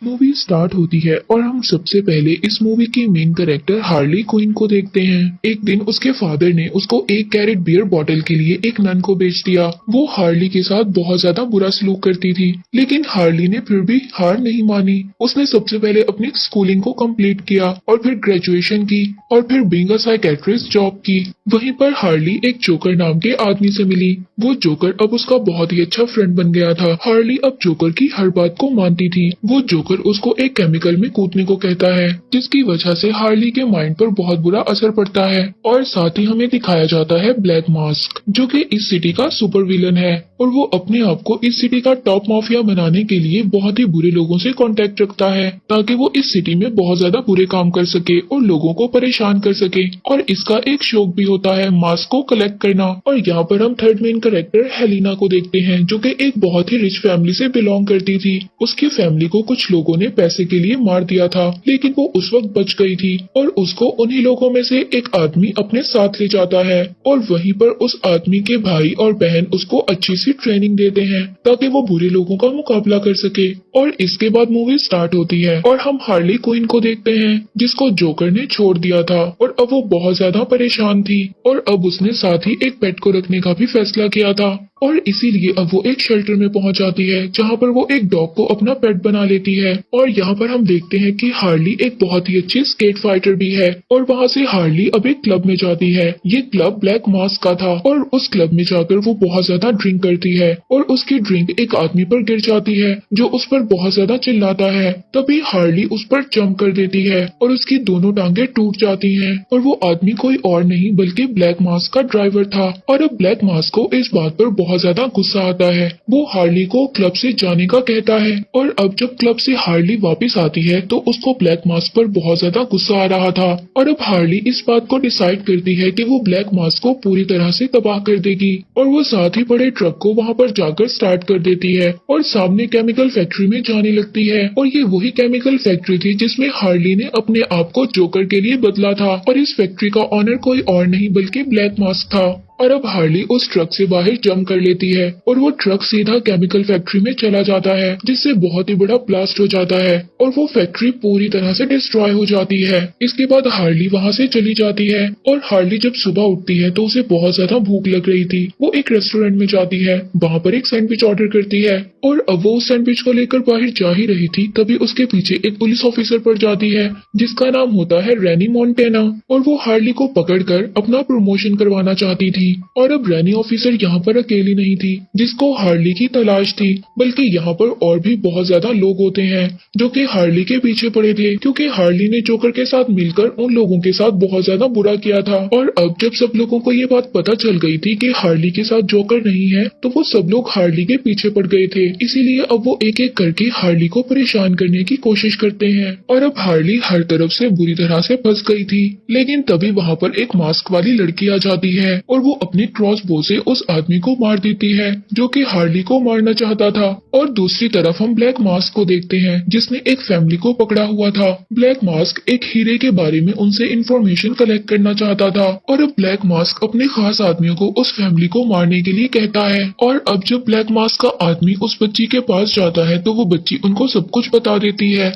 Movie start होती है और हम सबसे पहले इस मूवी की मेन कैरेक्टर हार्ली क्विन को देखते हैं। एक दिन उसके फादर ने उसको 1 कैरेट बियर बॉटल के लिए एक नन को बेच दिया। वो हार्ली के साथ बहुत ज्यादा बुरा सलूक करती थी, लेकिन हार्ली ने फिर भी हार नहीं मानी। उसने सबसे पहले अपनी स्कूलिंग को कंप्लीट किया और फिर ग्रेजुएशन की और फिर बीइंग अ साइकेट्रिस्ट जॉब की। वहीं पर हार्ली एक जोकर नाम के आदमी से मिली। वो जोकर अब उसका बहुत ही अच्छा फ्रेंड बन गया था। हार्ली अब जोकर की हर बात को मानती थी। वो जोकर उसको एक केमिकल में कूदने को कहता है, जिसकी वजह से हार्ली के माइंड पर बहुत बुरा असर पड़ता है। और साथ ही हमें दिखाया जाता है ब्लैक मास्क, जो कि इस सिटी का सुपर विलन है और वो अपने आप को इस सिटी का टॉप माफिया बनाने के लिए बहुत ही बुरे लोगों से कांटेक्ट रखता है, ताकि वो इस सिटी में बहुत ज्यादा बुरे काम कर सके और लोगों को परेशान कर सके। और इसका एक शौक भी होता है मास्क को कलेक्ट करना। और यहाँ पर हम थर्ड मेन कैरेक्टर हेलिना को देखते हैं, जो कि एक बहुत ही रिच फैमिली से बिलोंग करती थी। उसकी फैमिली को कुछ लोगों ने पैसे के लिए मार दिया था, लेकिन वो उस वक्त बच गई थी और उसको उन्हीं लोगों में से एक आदमी अपने साथ ले जाता है। और वहीं पर उस आदमी के भाई और बहन उसको अच्छी सी ट्रेनिंग देते हैं, ताकि वो बुरे लोगों का मुकाबला कर सके। और इसके बाद मूवी स्टार्ट होती है और हम हार्ली क्विन को देखते हैं, जिसको जोकर ने छोड़ दिया था और अब वो बहुत ज्यादा परेशान थी। और अब उसने साथ ही एक पेट को रखने का भी फैसला किया था और इसीलिए अब वो एक शेल्टर में पहुंच जाती है, जहां पर वो एक डॉग को अपना पेट बना लेती है। और यहाँ पर हम देखते हैं कि हार्ली एक बहुत ही अच्छी स्केट फाइटर भी है। और वहाँ से हार्ली अब एक क्लब में जाती है। ये क्लब ब्लैक मास्क का था और उस क्लब में जाकर वो बहुत ज्यादा ड्रिंक करती है और उसकी ड्रिंक एक आदमी पर गिर जाती है, जो उस पर बहुत ज्यादा चिल्लाता है। तभी हार्ली उस पर जंप कर देती है और उसकी दोनों टांगे टूट जाती हैं। और वो आदमी कोई और नहीं बल्कि ब्लैक मास्क का ड्राइवर था। और अब ब्लैक मास्क को इस बात पर बहुत ज्यादा गुस्सा आता है। वो हार्ली को क्लब से जाने का कहता है और अब जब क्लब से हार्ली वापस आती है तो उसको ब्लैक मास्क पर बहुत ज्यादा गुस्सा आ रहा था। और अब हार्ली इस बात को डिसाइड करती है कि वो ब्लैक मास्क को पूरी तरह से तबाह कर देगी और वो साथ ही बड़े ट्रक को वहाँ पर जाकर स्टार्ट कर देती है और सामने केमिकल फैक्ट्री में जाने लगती है। और ये वही केमिकल फैक्ट्री थी जिसमें हार्ली ने अपने आप को जोकर के लिए बदला था। और इस फैक्ट्री का ऑनर कोई और नहीं बल्कि ब्लैक मास्क था। और अब हार्ली उस ट्रक से बाहर जंप कर लेती है और वो ट्रक सीधा केमिकल फैक्ट्री में चला जाता है, जिससे बहुत ही बड़ा ब्लास्ट हो जाता है और वो फैक्ट्री पूरी तरह से डिस्ट्रॉय हो जाती है। इसके बाद हार्ली वहाँ से चली जाती है और हार्ली जब सुबह उठती है तो उसे बहुत ज्यादा भूख लग रही थी। वो एक रेस्टोरेंट में जाती है, वहाँ पर एक सैंडविच ऑर्डर करती है और अब वो उस सैंडविच को लेकर बाहर जा ही रही थी, तभी उसके पीछे एक पुलिस ऑफिसर पड़ जाती है, जिसका नाम होता है रैनी मोंटेना। और वो हार्ली को पकड़कर अपना प्रमोशन करवाना चाहती थी। और अब रैनी ऑफिसर यहाँ पर अकेली नहीं थी जिसको हार्ली की तलाश थी, बल्कि यहाँ पर और भी बहुत ज्यादा लोग होते हैं जो कि हार्ली के पीछे पड़े थे, क्योंकि हार्ली ने जोकर के साथ मिलकर उन लोगों के साथ बहुत ज्यादा बुरा किया था। और अब जब सब लोगों को ये बात पता चल गई थी कि हार्ली के साथ जोकर नहीं है, तो वो सब लोग हार्ली के पीछे पड़ गए थे। इसीलिए अब वो एक एक करके हार्ली को परेशान करने की कोशिश करते हैं। और अब हार्ली हर तरफ से बुरी तरह से फंस गई थी, लेकिन तभी वहाँ पर एक मास्क वाली लड़की आ जाती है और वो अपनी क्रॉसबो से उस आदमी को मार देती है जो कि हार्ली को मारना चाहता था। और दूसरी तरफ हम ब्लैक मास्क को देखते हैं, जिसने एक फैमिली को पकड़ा हुआ था। ब्लैक मास्क एक हीरे के बारे में उनसे इंफॉर्मेशन कलेक्ट करना चाहता था और अब ब्लैक मास्क अपने खास आदमियों को उस फैमिली को मारने के लिए कहता है। और अब जब ब्लैक मास्क का आदमी उस बच्ची के पास जाता है तो वो बच्ची उनको सब कुछ बता देती है।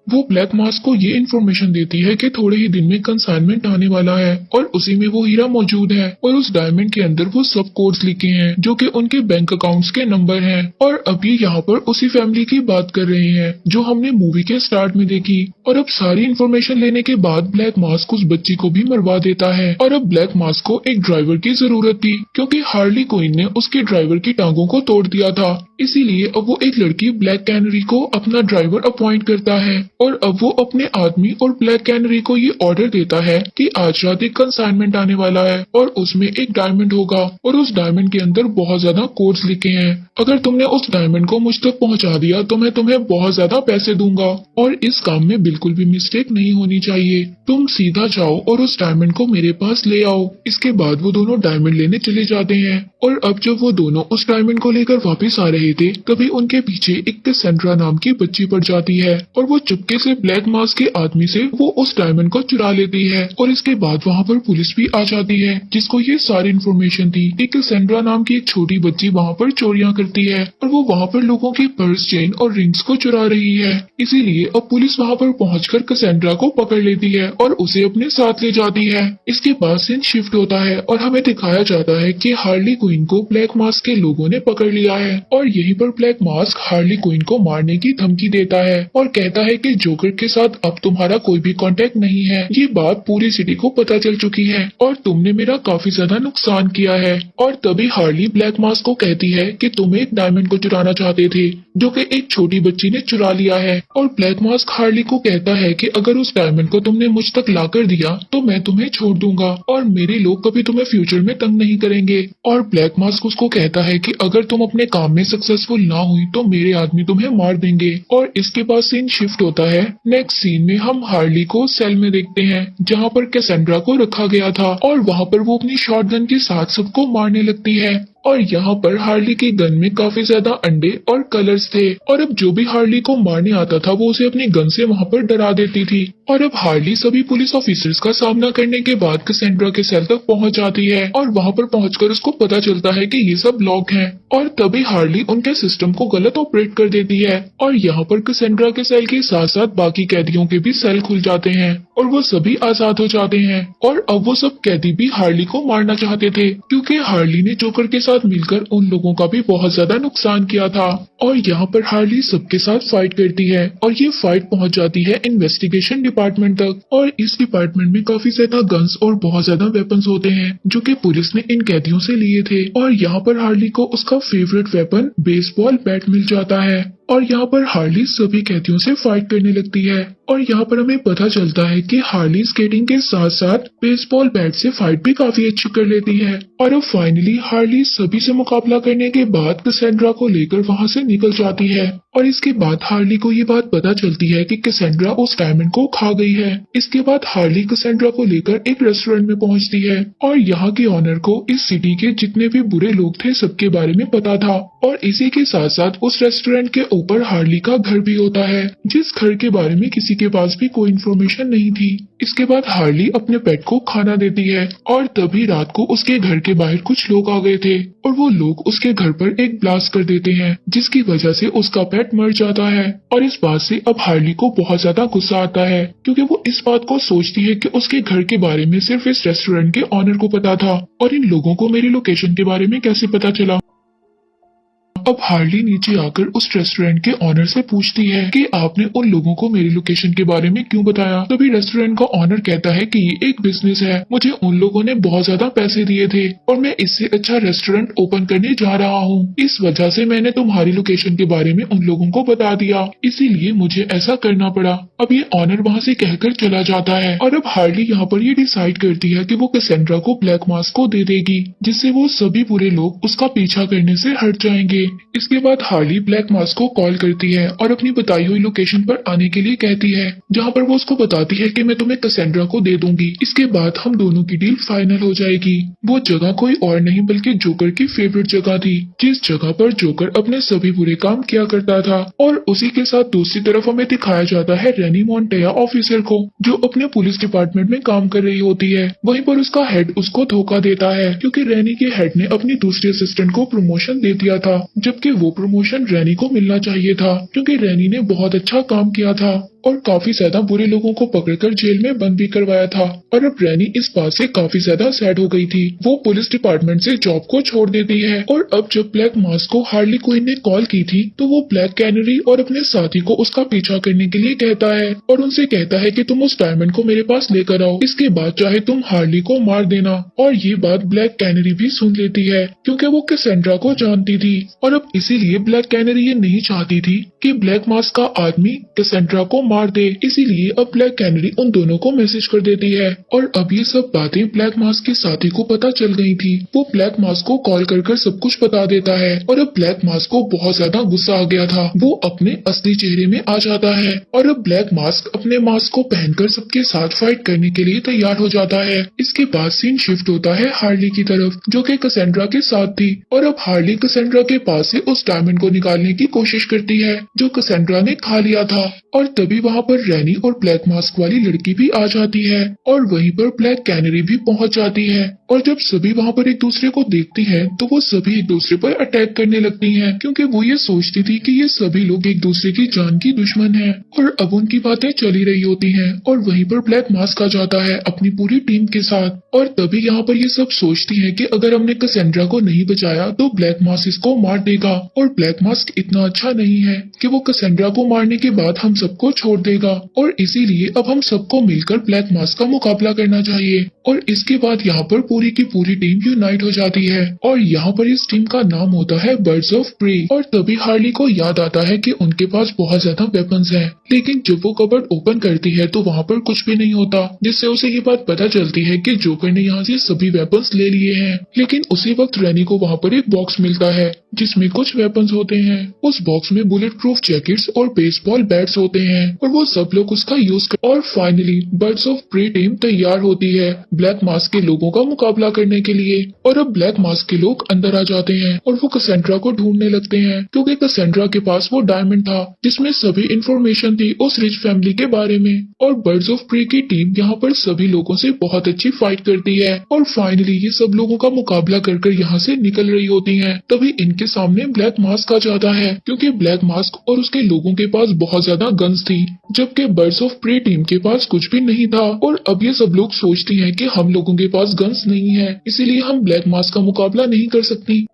वो ब्लैक मास्क को ये इन्फॉर्मेशन देती है कि थोड़े ही दिन में कंसाइनमेंट आने वाला है और उसी में वो हीरा मौजूद है और उस डायमंड के अंदर वो सब कोड्स लिखे हैं जो कि उनके बैंक अकाउंट्स के नंबर हैं। और अब ये यहाँ पर उसी फैमिली की बात कर रहे हैं जो हमने मूवी के स्टार्ट में देखी। और अब सारी इन्फॉर्मेशन लेने के बाद ब्लैक मास्क उस बच्ची को भी मरवा देता है। और अब ब्लैक मास्क को एक ड्राइवर की जरूरत थी, क्योंकि हार्ली क्विन ने उसके ड्राइवर की टांगों को तोड़ दिया था। इसीलिए अब वो एक लड़की ब्लैक कैनरी को अपना ड्राइवर अपॉइंट करता है और अब वो अपने आदमी और ब्लैक कैनरी को ये ऑर्डर देता है कि आज रात एक कंसाइनमेंट आने वाला है और उसमें एक डायमंड होगा और उस डायमंड के अंदर बहुत ज्यादा कोड्स लिखे हैं। अगर तुमने उस डायमंड को मुझ तक पहुंचा दिया तो मैं तुम्हें बहुत ज्यादा पैसे दूंगा और इस काम में बिल्कुल भी मिस्टेक नहीं होनी चाहिए। तुम सीधा जाओ और उस डायमंड को मेरे पास ले आओ। इसके बाद वो दोनों डायमंड लेने चले जाते हैं और अब जब वो दोनों उस डायमंड को लेकर वापस आ रहे थे, तभी उनके पीछे एक कैसेंड्रा नाम की बच्ची पड़ जाती है और वो चुपके तरीके से ब्लैक मास्क के आदमी से वो उस डायमंड को चुरा लेती है और इसके बाद वहाँ पर पुलिस भी आ जाती है, जिसको ये सारी इन्फॉर्मेशन थी कि कैसेंड्रा नाम की एक छोटी बच्ची वहाँ पर चोरियां करती है और वो वहाँ पर लोगों की पर्स, चेन और रिंग्स को चुरा रही है। इसीलिए अब पुलिस वहाँ पर पहुंचकर कैसेंड्रा को पकड़ लेती है और उसे अपने साथ ले जाती है। इसके बाद सीन शिफ्ट होता है और हमें दिखाया जाता है कि हार्ली क्विन को ब्लैक मास्क के लोगों ने पकड़ लिया है और यहीं पर ब्लैक मास्क हार्ली क्विन को मारने की धमकी देता है और कहता है कि जोकर के साथ अब तुम्हारा कोई भी कांटेक्ट नहीं है। ये बात पूरी सिटी को पता चल चुकी है और तुमने मेरा काफी ज्यादा नुकसान किया है। और तभी हार्ली ब्लैक मास्क को कहती है कि तुम एक डायमंड को चुराना चाहते थे जो कि एक छोटी बच्ची ने चुरा लिया है और ब्लैक मास्क हार्ली को कहता है कि अगर उस डायमंड को तुमने मुझ तक लाकर दिया तो मैं तुम्हें छोड़ दूंगा और मेरे लोग कभी तुम्हें फ्यूचर में तंग नहीं करेंगे। और ब्लैक मास्क उसको कहता है कि अगर तुम अपने काम में सक्सेसफुल ना हुई तो मेरे आदमी तुम्हें मार देंगे। और इसके बाद सीन शिफ्ट होता है। नेक्स्ट सीन में हम हार्ली को सेल में देखते हैं जहाँ पर कैसेंड्रा को रखा गया था और वहाँ पर वो अपनी शॉटगन के साथ सबको मारने लगती है। और यहाँ पर हार्ली की गन में काफी ज्यादा अंडे और कलर्स थे और अब जो भी हार्ली को मारने आता था वो उसे अपनी गन से वहाँ पर डरा देती थी। और अब हार्ली सभी पुलिस ऑफिसर्स का सामना करने के बाद कैसेंड्रा के सेल तक पहुँच जाती है और वहाँ पर पहुंचकर उसको पता चलता है कि ये सब लॉक हैं और तभी हार्ली उनके सिस्टम को गलत ऑपरेट कर देती है और यहाँ पर कैसेंड्रा के सेल के साथ साथ बाकी कैदियों के भी सेल खुल जाते हैं और वो सभी आजाद हो जाते हैं। और अब वो सब कैदी भी हार्ली को मारना चाहते थे क्योंकि हार्ली ने जोकर के साथ मिलकर उन लोगों का भी बहुत ज्यादा नुकसान किया था। और यहाँ पर हार्ली सबके साथ फाइट करती है और ये फाइट पहुंच जाती है इन्वेस्टिगेशन डिपार्टमेंट तक और इस डिपार्टमेंट में काफी ज्यादा गन्स और बहुत ज्यादा वेपन्स होते हैं जो कि पुलिस ने इन कैदियों से लिए थे। और यहाँ पर हार्ली को उसका फेवरेट वेपन बेसबॉल बैट मिल जाता है और यहाँ पर हार्ली सभी कैदियों से फाइट करने लगती है। और यहाँ पर हमें पता चलता है कि हार्ली स्केटिंग के साथ साथ बेसबॉल बैट से फाइट भी काफी अच्छी कर लेती है। और अब फाइनली हार्ली सभी से मुकाबला करने के बाद कैसेंड्रा को लेकर वहाँ से निकल जाती है और इसके बाद हार्ली को ये बात पता चलती है कि कैसेंड्रा उस डायमंड को खा गई है। इसके बाद हार्ली कैसेंड्रा को लेकर एक रेस्टोरेंट में पहुँचती है और यहाँ के ऑनर को इस सिटी के जितने भी बुरे लोग थे सबके बारे में पता था और इसी के साथ साथ उस रेस्टोरेंट के ऊपर हार्ली का घर भी होता है जिस घर के बारे में किसी के पास भी कोई इन्फॉर्मेशन नहीं थी। इसके बाद हार्ली अपने पेट को खाना देती है और तभी रात को उसके घर के बाहर कुछ लोग आ गए थे और वो लोग उसके घर पर एक ब्लास्ट कर देते हैं जिसकी वजह से उसका पेट मर जाता है। और इस बात से अब हार्ली को बहुत ज्यादा गुस्सा आता है क्योंकि वो इस बात को सोचती है कि उसके घर के बारे में सिर्फ इस रेस्टोरेंट के ऑनर को पता था और इन लोगों को मेरी लोकेशन के बारे में कैसे पता चला। अब हार्ली नीचे आकर उस रेस्टोरेंट के ऑनर से पूछती है कि आपने उन लोगों को मेरी लोकेशन के बारे में क्यों बताया। तभी रेस्टोरेंट का ऑनर कहता है कि ये एक बिजनेस है, मुझे उन लोगों ने बहुत ज्यादा पैसे दिए थे और मैं इससे अच्छा रेस्टोरेंट ओपन करने जा रहा हूँ, इस वजह से मैंने तुम्हारी लोकेशन के बारे में उन लोगों को बता दिया, इसीलिए मुझे ऐसा करना पड़ा। अब ये ऑनर वहाँ से कहकर चला जाता है और अब हार्ली यहाँ पर ये डिसाइड करती है कि वो कैसेंड्रा को ब्लैक मास्क को दे देगी जिससे वो सभी बुरे लोग उसका पीछा करने से हट जाएंगे। इसके बाद हार्ली ब्लैक मास्क को कॉल करती है और अपनी बताई हुई लोकेशन पर आने के लिए कहती है जहाँ पर वो उसको बताती है कि मैं तुम्हें कैसेंड्रा को दे दूंगी, इसके बाद हम दोनों की डील फाइनल हो जाएगी। वो जगह कोई और नहीं बल्कि जोकर की फेवरेट जगह थी जिस जगह पर जोकर अपने सभी बुरे काम किया करता था। और उसी के साथ दूसरी तरफ हमें दिखाया जाता है रेनी मोंटेया ऑफिसर को जो अपने पुलिस डिपार्टमेंट में काम कर रही होती है। वहीं पर उसका हेड उसको धोखा देता है क्योंकि रेनी के हेड ने अपनी दूसरी असिस्टेंट को प्रमोशन दे दिया था जबकि वो प्रमोशन रेनी को मिलना चाहिए था क्योंकि रेनी ने बहुत अच्छा काम किया था और काफी ज्यादा बुरे लोगों को पकड़कर जेल में बंद भी करवाया था। और अब रेनी इस बात से काफी ज्यादा सैड हो गई थी, वो पुलिस डिपार्टमेंट से जॉब को छोड़ देती है। और अब जब ब्लैक मास्क को हार्ली क्विन ने कॉल की थी तो वो ब्लैक कैनरी और अपने साथी को उसका पीछा करने के लिए कहता है और उनसे कहता है कि तुम उस डायमंड को मेरे पास लेकर आओ, इसके बाद चाहे तुम हार्ली को मार देना। और ये बात ब्लैक कैनरी भी सुन लेती है क्योंकि वो कैसेंड्रा को जानती थी और अब इसीलिए ब्लैक कैनरी ये नहीं चाहती थी कि ब्लैक मास्क का आदमी कैसेंड्रा को मार दे, इसीलिए अब ब्लैक कैनरी उन दोनों को मैसेज कर देती है। और अब ये सब बातें ब्लैक मास्क के साथी को पता चल गई थी, वो ब्लैक मास्क को कॉल कर सब कुछ बता देता है और अब ब्लैक मास्क को बहुत ज्यादा गुस्सा आ गया था, वो अपने असली चेहरे में आ जाता है और अब ब्लैक मास्क अपने मास्क को पहनकर सबके साथ फाइट करने के लिए तैयार हो जाता है। इसके बाद सीन शिफ्ट होता है हार्ली की तरफ जो कि कैसेंड्रा के साथ थी और अब हार्ली कैसेंड्रा के पास से उस डायमंड को निकालने की कोशिश करती है जो कैसेंड्रा ने खा लिया था। और तभी वहाँ पर रैनी और ब्लैक मास्क वाली लड़की भी आ जाती है और वहीं पर ब्लैक कैनरी भी पहुंच जाती है। और जब सभी वहाँ पर एक दूसरे को देखती हैं तो वो सभी एक दूसरे पर अटैक करने लगती हैं, क्योंकि वो ये सोचती थी कि ये सभी लोग एक दूसरे की जान की दुश्मन हैं। और अब उनकी बातें चली रही होती हैं और वहीं पर ब्लैक मास्क आ जाता है अपनी पूरी टीम के साथ। और तभी यहाँ पर ये सब सोचती है कि अगर हमने कैसेंड्रा को नहीं बचाया तो ब्लैक मास्क इसको मार देगा, और ब्लैक मास्क इतना अच्छा नहीं है कि वो कैसेंड्रा को मारने के बाद हम सबको छोड़ देगा, और इसीलिए अब हम सबको मिलकर ब्लैक मास्क का मुकाबला करना चाहिए। और इसके बाद यहाँ पर पूरी की पूरी टीम यूनाइट हो जाती है और यहाँ पर इस टीम का नाम होता है बर्ड्स ऑफ प्रे। और तभी हार्ली को याद आता है कि उनके पास बहुत ज्यादा वेपन्स हैं, लेकिन जब वो कबर्ड ओपन करती है तो वहाँ पर कुछ भी नहीं होता, जिससे उसे ये बात पता चलती है कि जोकर ने यहाँ से सभी वेपन्स ले लिए हैं। लेकिन उसी वक्त रैनी को वहाँ पर एक बॉक्स मिलता है जिसमें कुछ वेपन्स होते हैं। उस बॉक्स में बुलेट प्रूफ जैकेट्स और बेसबॉल बैट्स होते हैं और वो सब लोग उसका यूज कर। और finally birds of prey team तैयार होती है ब्लैक मास्क के लोगों का मुकाबला करने के लिए। और अब ब्लैक मास्क के लोग अंदर आ जाते हैं और वो कैसेंड्रा को ढूंढने लगते हैं, क्योंकि कैसेंड्रा के पास वो डायमंड था जिसमें सभी इंफॉर्मेशन थी उस रिच फैमिली के बारे में। और बर्ड्स ऑफ प्रे की टीम यहाँ पर सभी लोगों से बहुत अच्छी फाइट करती है और फाइनली ये सब लोगों का मुकाबला कर यहाँ से निकल रही होती है। तभी इनके सामने ब्लैक मास्क आ जाता है, क्योंकि ब्लैक मास्क और उसके लोगों के पास बहुत ज्यादा गन्स थी, जबकि बर्ड्स ऑफ प्रे टीम के पास कुछ भी नहीं था। और अब ये सब लोग सोचती हैं कि हम लोगों के पास गन्स नहीं है, इसीलिए हम ब्लैक मास्क का मुकाबला नहीं कर सकती।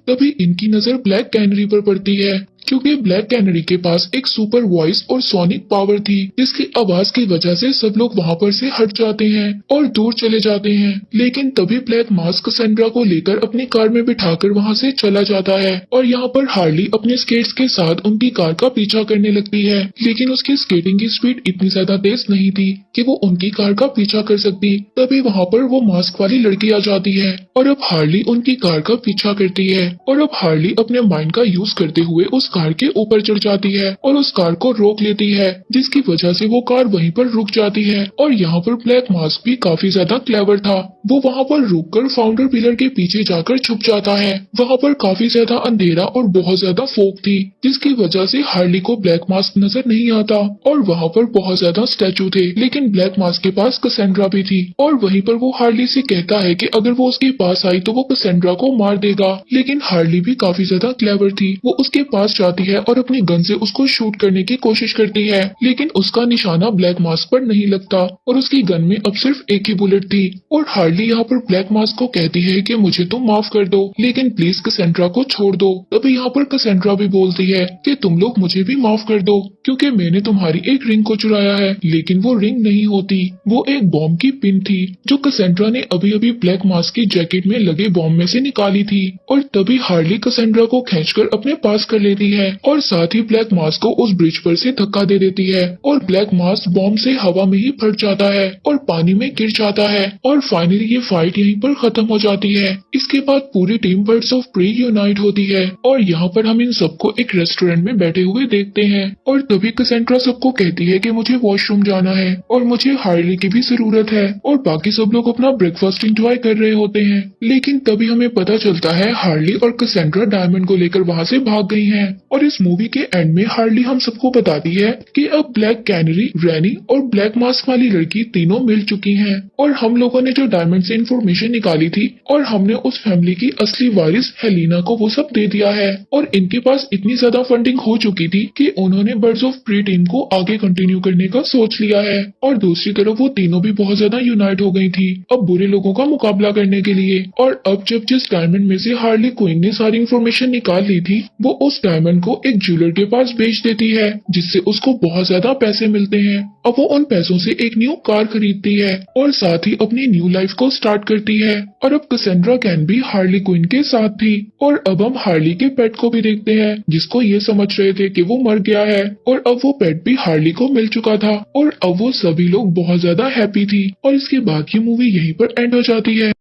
तभी इनकी नजर ब्लैक कैनरी पर पड़ती है, क्योंकि ब्लैक कैनरी के पास एक सुपर वॉइस और सोनिक पावर थी, जिसकी आवाज की वजह से सब लोग वहाँ पर से हट जाते हैं और दूर चले जाते हैं। लेकिन तभी ब्लैक मास्क कैसेंड्रा को लेकर अपनी कार में बिठाकर वहाँ से चला जाता है और यहाँ पर हार्ली अपने स्केट्स के साथ उनकी कार का पीछा करने लगती है, लेकिन उसकी स्केटिंग की स्पीड इतनी ज्यादा तेज नहीं थी कि वो उनकी कार का पीछा कर सकती। तभी वहाँ पर वो मास्क वाली लड़की आ जाती है और अब हार्ली उनकी कार का पीछा करती है और अब हार्ली अपने माइंड का यूज करते हुए उस कार के ऊपर चढ़ जाती है और उस कार को रोक लेती है, जिसकी वजह से वो कार वहीं पर रुक जाती है। और यहाँ पर ब्लैक मास्क भी काफी ज्यादा क्लेवर था, वो वहाँ पर रुककर फाउंडर पिलर के पीछे जाकर छुप जाता है। वहाँ पर काफी ज्यादा अंधेरा और बहुत ज्यादा फोग थी, जिसकी वजह से हार्ली को ब्लैक मास्क नजर नहीं आता और वहाँ पर बहुत ज्यादा स्टैचू थे, लेकिन ब्लैक मास्क के पास कैसेंड्रा भी थी। और वहीं पर वो हार्ली से कहता है कि अगर वो उसके पास आई तो वो कैसेंड्रा को मार देगा, लेकिन हार्ली भी काफी ज्यादा क्लेवर थी, वो उसके पास जाती है और अपनी गन से उसको शूट करने की कोशिश करती है, लेकिन उसका निशाना ब्लैक मास्क पर नहीं लगता और उसकी गन में अब सिर्फ एक ही बुलेट थी। और हार्ली यहाँ पर ब्लैक मास्क को कहती है कि मुझे तुम माफ कर दो, लेकिन प्लीज कैसेंड्रा को छोड़ दो। तभी यहाँ पर कैसेंड्रा भी बोलती है कि तुम लोग मुझे भी माफ कर दो, क्योंकि मैंने तुम्हारी एक रिंग को चुराया है, लेकिन वो रिंग नहीं होती, वो एक बॉम्ब की पिन थी जो कैसेंड्रा ने अभी अभी ब्लैक मास्क की जैकेट में लगे बॉम्ब में से निकाली थी। और तभी हार्ली कैसेंड्रा को खींचकर अपने पास कर लेती है और साथ ही ब्लैक मास्क को उस ब्रिज पर से धक्का दे देती है और ब्लैक मास्क बॉम्ब से हवा में ही फट जाता है और पानी में गिर जाता है। और फाइनली ये फाइट यहीं पर खत्म हो जाती है। इसके बाद पूरी team birds of prey unite होती है और यहाँ पर हम इन सबको एक रेस्टोरेंट में बैठे हुए देखते हैं। और तभी कैसेंड्रा सबको कहती है कि मुझे वॉशरूम जाना है और मुझे हार्ली की भी जरूरत है, और बाकी सब लोग अपना ब्रेकफास्ट एंजॉय कर रहे होते हैं। लेकिन तभी हमें पता चलता है हार्ली और कैसेंड्रा डायमंड को लेकर वहाँ से भाग गई हैं। और इस मूवी के एंड में हार्ली हम सबको बताती है कि अब ब्लैक कैनरी, रैनी और ब्लैक मास्क वाली लड़की तीनों मिल चुकी हैं और हम लोगों ने जो डायमंड से इंफॉर्मेशन निकाली थी और हमने उस फैमिली की असली वारिस हेलिना को वो सब दे दिया है। और इनके पास इतनी ज्यादा फंडिंग हो चुकी थी कि उन्होंने बर्ड्स ऑफ प्रे टीम को आगे कंटिन्यू करने का सोच लिया है। और दूसरी तरफ वो तीनों भी बहुत ज्यादा यूनाइट हो गई थी अब बुरे लोगों का मुकाबला करने के लिए। और अब जब जिस डायमंड में से हार्ली क्विन ने सारी इंफॉर्मेशन निकाल ली थी वो उस डायमंड को एक ज्वेलर के पास बेच देती है, जिससे उसको बहुत ज्यादा पैसे मिलते हैं। अब वो उन पैसों से एक न्यू कार खरीदती है और साथ ही अपनी न्यू लाइफ को स्टार्ट करती है। और अब कैसेंड्रा कैन भी हार्ली क्विन के साथ थी। और अब हम हार्ली के पेट को भी देखते हैं, जिसको ये समझ रहे थे कि वो मर गया है, और अब वो पेट भी हार्ली को मिल चुका था और अब वो सभी लोग बहुत ज्यादा हैप्पी थी। और इसके बाद ये मूवी यहीं पर एंड हो जाती है।